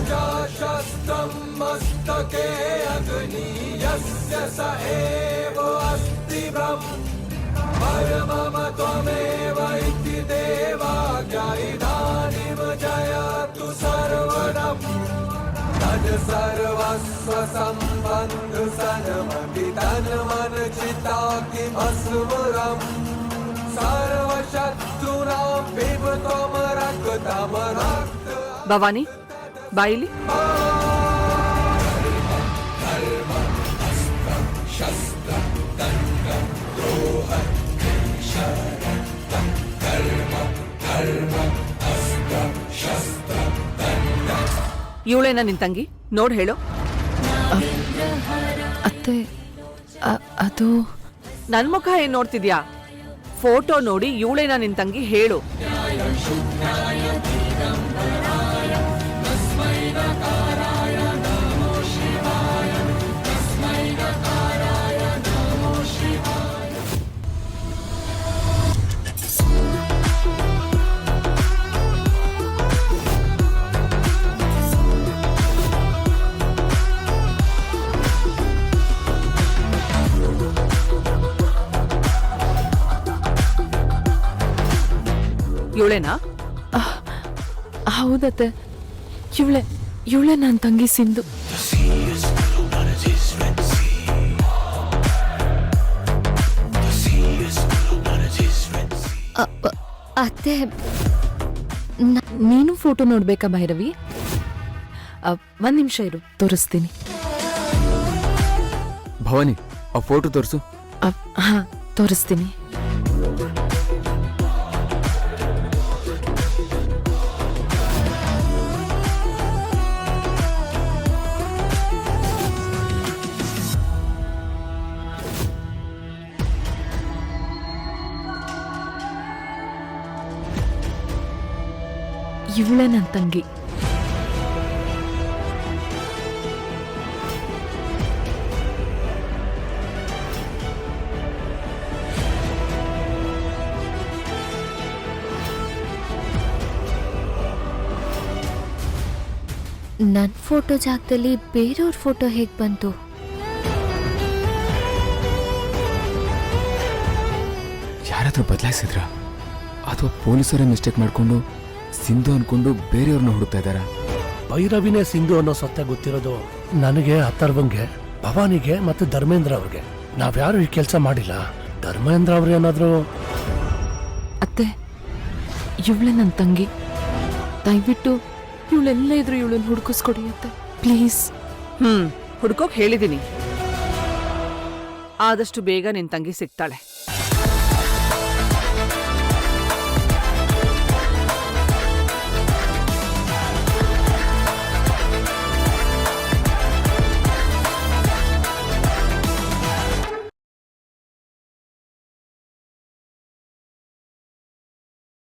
शस्त्रं मस्तके अग्नि यस्य स एव अस्ति परमम त्वमेव इति देवाज्ञा इदानीं जयतु सर्वदम् तद सर्वस्व सम्बन्ध सन्मति तन्मन चिता किमस्मरम् सर्वशत्रुनां पिबत्वं रक्तं रक्त ಭವಾನಿ ಬಾಯಿಲಿ. ಇವಳೇನ ನಿನ್ ತಂಗಿ? ನೋಡ್ ಹೇಳು. ಅತ್ತೆ ಅದು ನನ್ ಮುಖ ಏನ್ ನೋಡ್ತಿದ್ಯಾ? ಫೋಟೋ ನೋಡಿ ಇವಳೇನ ನಿನ್ ತಂಗಿ ಹೇಳು. ಇವಳೇನಾ? ಹೌದತ್ತೆ, ಇವಳೆ ನನ್ನ ತಂಗಿ ಸಿಂಧು. ಅತ್ತೆ, ನೀನು ಫೋಟೋ ನೋಡ್ಬೇಕಾ ಭೈರವಿ? ಒಂದ್ ನಿಮಿಷ ಇರು, ತೋರಿಸ್ತೀನಿ. ಭವಾನಿ, ಆ ಫೋಟೋ ತೋರಿಸು. ಹಾ, ತೋರಿಸ್ತೀನಿ. ಇವಳೆ ನನ್ನ ತಂಗಿ. ನನ್ನ ಫೋಟೋ ಜಾಗದಲ್ಲಿ ಬೇರೆಯವ್ರ ಫೋಟೋ ಹೇಗೆ ಬಂತು? ಯಾರಾದ್ರೂ ಬದಲಾಯಿಸಿದ್ರ ಅಥವಾ ಪೊಲೀಸರೇ ಮಿಸ್ಟೇಕ್ ಮಾಡ್ಕೊಂಡು ಸಿಂಧು ಅನ್ಕೊಂಡು ಬೇರೆಯವ್ರನ್ನ ಹುಡುಕ್ತಾ ಇದ್ದಾರಾ? ಭೈರವಿನೇ ಸಿಂಧು ಅನ್ನೋ ಸತ್ಯ ಗೊತ್ತಿರೋದು ನನಗೆ, ಅಥರ್ವಂಗೆ, ಭವಾನಿಗೆ ಮತ್ತು ಧರ್ಮೇಂದ್ರ ಅವ್ರಿಗೆ. ನಾವ್ಯಾರು ಈ ಕೆಲಸ ಮಾಡಿಲ್ಲ. ಧರ್ಮೇಂದ್ರ ಅವ್ರು ಏನಾದ್ರು... ಅತ್ತೆ, ಇವಳೆ ನನ್ನ ತಂಗಿ. ದಯವಿಟ್ಟು ಇವಳೆಲ್ಲ ಇದ್ರು ಇವಳನ್ನ ಹುಡುಕಿಸ್ಕೊಡಿ ಅತ್ತೆ, ಪ್ಲೀಸ್. ಹುಡ್ಕೋಕ್ ಹೇಳಿದೀನಿ. ಆದಷ್ಟು ಬೇಗ ನಿನ್ ತಂಗಿ ಸಿಗ್ತಾಳೆ.